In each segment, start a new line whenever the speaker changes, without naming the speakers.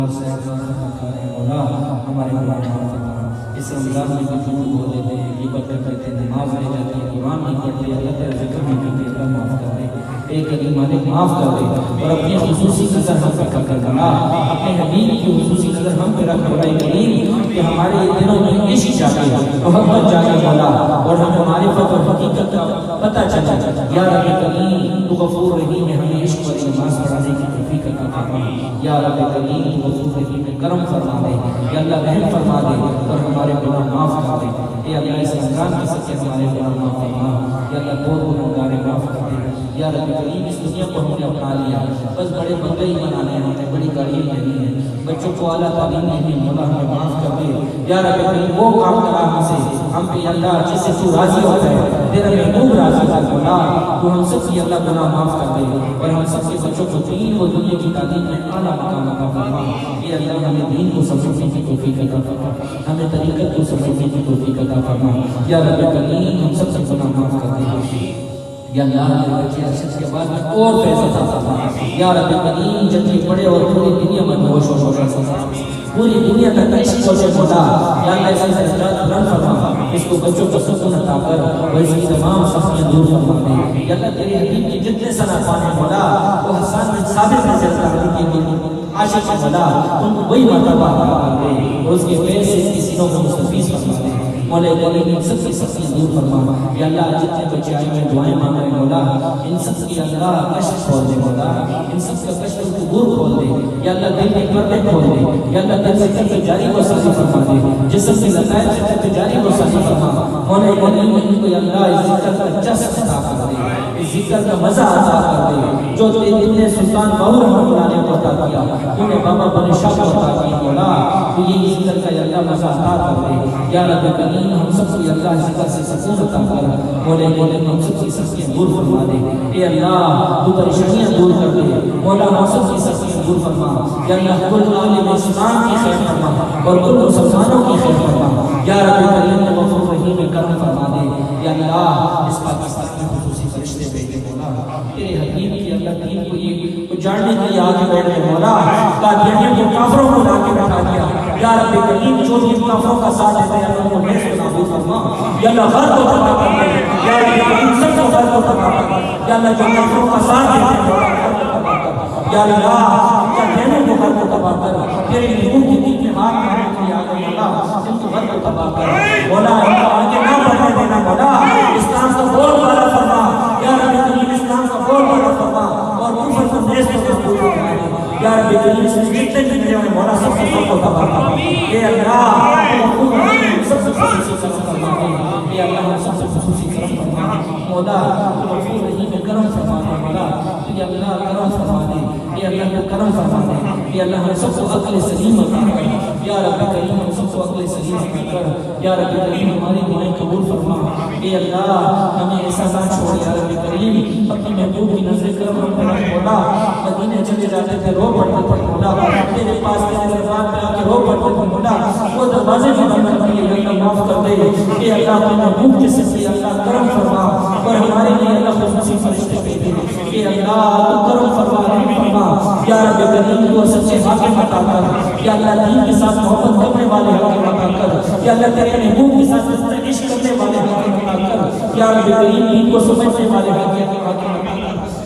ہمارے اس رمضان میں بھی جھوٹ بول دیتے ہیں، غیبت کرتے ہیں، نماز نہیں جاتے، قرآن نہیں پڑھتے، اللہ کا ذکر نہیں کرتے، اللہ معاف کر دے، ایک علی مالک معاف کر دے، اور اپنی خصوصی نظر ہم پہ کر بنا، اپنے حبیب کی خصوصی نظر ہم پہ رکھ بڑائی کریم کہ ہمارے دلوں میں عشق جاگے، محبت جاگے مولا، اور ہم معرفت اور حقیقت کا پتہ چلا۔ یا رب کریم تو غفور رحیم ہے، ہمیں عشق والی نماز پڑھانے کی توفیق عطا فرما۔ یا رب کریم تو غفور رحیم ہے، کرم فرما دے، یا اللہ رحم فرما دے اور ہمارے گناہ معاف کر دے۔ اے اللہ اس رمضان کے سچے ہمارے گناہ معاف فرما، یا اللہ بہت گناہگار معاف کر دے۔ یا رب کریم اس دنیا کو ہم نے اپنا لیا، بس بڑے بندے ہی بنانے ہیں، ہمیں بڑی گاڑیاں لینی ہیں، بچوں کو اعلیٰ تعلیم دینی ہے، مولا ہمیں معاف کر دے۔ یا رب کریم وہ کام کرا ہم سے، ہم پہ اللہ جس سے تو راضی ہوتا ہے، تیرا محبوب راضی ہوتا ہے مولا، تو ہم سب کی اللہ گناہ معاف کر دے، اور ہم سب کے بچوں کو دین و دنیا کی تعلیم میں اعلیٰ مقام عطا فرما۔ اے اللہ ہمیں دین کو سمجھنے کی توفیق عطا فرما، ہمیں طریقت کو سمجھنے کی توفیق عطا فرما۔ یا رب کریم ہم سب سے گناہ معاف کر دے۔ یا اللہ ہمارے بچے ارشد کے بعد میں اور فیض عطا فرما۔ یا رب کریم جب یہ پڑے اور پوری دنیا میں ہوش و شوق فرما، پوری دنیا تک عشق پہنچے مولا۔ یا اللہ اس کے درجات بلند فرما، اس کو بچوں کو سکون عطا کر اور اس کی تمام سختیاں دور فرما دے۔ یا اللہ تیرے حبیب کے جتنے ثنا پانے مولا، وہ حسان بن ثابت رضی اللہ عنہ کے عاشق مولا، ان کو وہی مرتبہ عطا کر دے اور اس کے فیض سے اس کی سینوں کو مستفیض فرما دے۔ مولا کریم ان سب کی سختیاں دور فرما۔ یا اللہ جتنے بچے آئے ہیں دعائیں مانگ رہے ہیں مولا، ان سب کی اللہ کشف کھول دے مولا، ان سب کا کشف قبور کھول دے۔ یا اللہ دل کے پردے کھول دے، یا اللہ دل سے چل جاری و سازی فرما دے، جسم سے لطائف سے چل جاری و سازی فرما۔ مولا کریم ان کو یا اللہ اس ذکر کا جذب عطا کر دے، اس ذکر کا مزہ عطا کر دے، جو تم نے سلطان باہو رحمۃ اللہ علیہ کو عطا کیا، تم نے بابا بن شاہ کو عطا کیا مولا، تو یہ ذکر کا یا اللہ مزہ عطا کر دے۔ یا رب کریم ہم سب کو یا اللہ ذکر سے سکون عطا کر، مولا کریم ہم سب کی سختیاں دور فرما دے۔ اے اللہ تو پریشانیاں دور کر دے مولا، ہم سب کی سختیاں دور فرما۔ یا اللہ کل عالم اسلام کی خیر فرما اور کل مسلمانوں کی خیر فرما۔ یا رب کریم غفور رحیم کرم فرما دے۔ یا اللہ اس پاکستان میں خصوصی فرشتے بھیجے مولا، تیرے حبیب کی اللہ دین کو یہ اجاڑنے کے لیے آگے بیٹھ گئے مولا، قادیانیوں کے کافروں کو لا کے بٹھا دیا۔ یا رب کریم جو بھی کافروں کا ساتھ دیتے ہیں اللہ کو نیز کو نابود فرما۔ یا اللہ غرق کو تباہ کر دے، یا رب کریم سب کو غرق کو تباہ کر دے۔ یا اللہ جو کافروں کا ساتھ دیتے ہیں یا اللہ کیا دینے کو غرق کو تباہ کر، تیرے حکم کی دین میں ہاتھ مارنے کے لیے آگے مولا، ان کو غرق کو تباہ کر مولا، ان کو آگے نہ بڑھنے دینا مولا، اسلام کا بول بالا فرما۔ یا رب کریم اسلام کا بول بالا فرما اور کفر کو نیز کو نابود فرما۔ یا رب کریم اس میں جتنے بھی میرے مولا سب کو غرق کو تباہ کر۔ اے اللہ سب سے خصوصی کرم فرما دے، اے اللہ سب سے خصوصی کرم فرما دے مولا، غفور رحیم کرم فرما دے مولا، اے اللہ کرم فرما دے، اے اللہ کو کرم فرما دے، اے اللہ ہم سب کو عقل سلیم عطا کر۔ یا رب کریم ہم سب کو عقل سلیم عطا کر۔ یا رب کریم ہماری دعائیں قبول فرما۔ اے اللہ ہمیں ایسا نہ چھوڑ یا رب کریم، اپنے محبوب کی نظر کرم ہم پر رکھ مولا، مدینے چلے جاتے تھے رو پڑتے تھے مولا، تیرے پاس تیرے دربار میں آ کے رو پڑتے تھے مولا، وہ دروازے بھی بند کر دیے، اللہ معاف کر دے۔ اے اللہ اپنے محبوب کے سچے اللہ کرم فرما اور ہمارے لیے اللہ خصوصی فرشتے بھیجے۔ اے اللہ تو کرم فرما رحم فرما۔ یا رب کریم تو سچے حاکم عطا کر، یا اللہ دین کے ساتھ محبت کرنے والے حاکم عطا کر، یا اللہ تیرے محبوب کے ساتھ عشق کرنے والے حاکم عطا کر، یا رب کریم دین کو سمجھنے والے حاکم عطا کر۔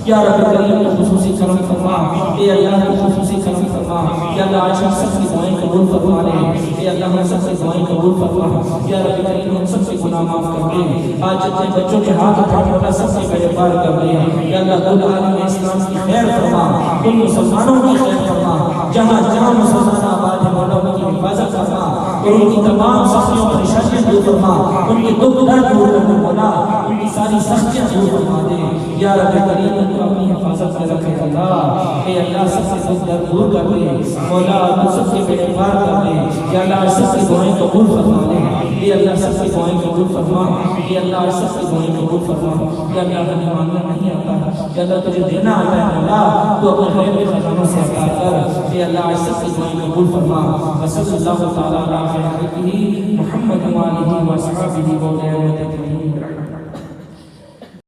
یا رب کریم تو خصوصی کرم فرما، اے اللہ تو خصوصی کرم فرما۔ یا اللہ آج ہم سب کی دعائیں قبول فرما لے، اے اللہ ہم سب کی دعائیں قبول فرما۔ یا رب کریم ہم سب کے گناہ معاف کر دے، آج جتنے بچوں کے ہاتھ اٹھا مولا سب کے بیڑے پار کر دے۔ یا اللہ کل عالم اسلام کی خیر فرما، کل مسلمانوں کی خیر فرما، جہاں جہاں مسلمان آباد ہے مولا ان کی حفاظت فرما اور ان کی تمام سختیوں پریشانیاں دور فرما، ان کے دکھ درد دور کر دے مولا، ان کی ساری سختیاں دور فرما دے۔ یا رب کریم تو اپنی حفاظت میں رکھے اللہ، اے اللہ سب سے دکھ درد دور کر دے مولا، تو سب کے بیڑے پار کر دے۔ یا اللہ سب کی دعائیں قبول فرما دے، اے اللہ سب کی دعائیں قبول فرما، اے اللہ سب کی دعائیں قبول فرما۔ یا اللہ ہمیں مانگنا نہیں آتا، یا اللہ تجھے دینا آتا ہے مولا، تو اپنے غیب کے خزانوں سے عطا کر۔ اے اللہ سب کی دعائیں قبول فرما۔ وصلی اللہ تعالی علی محمد و آلہ و صحبہ و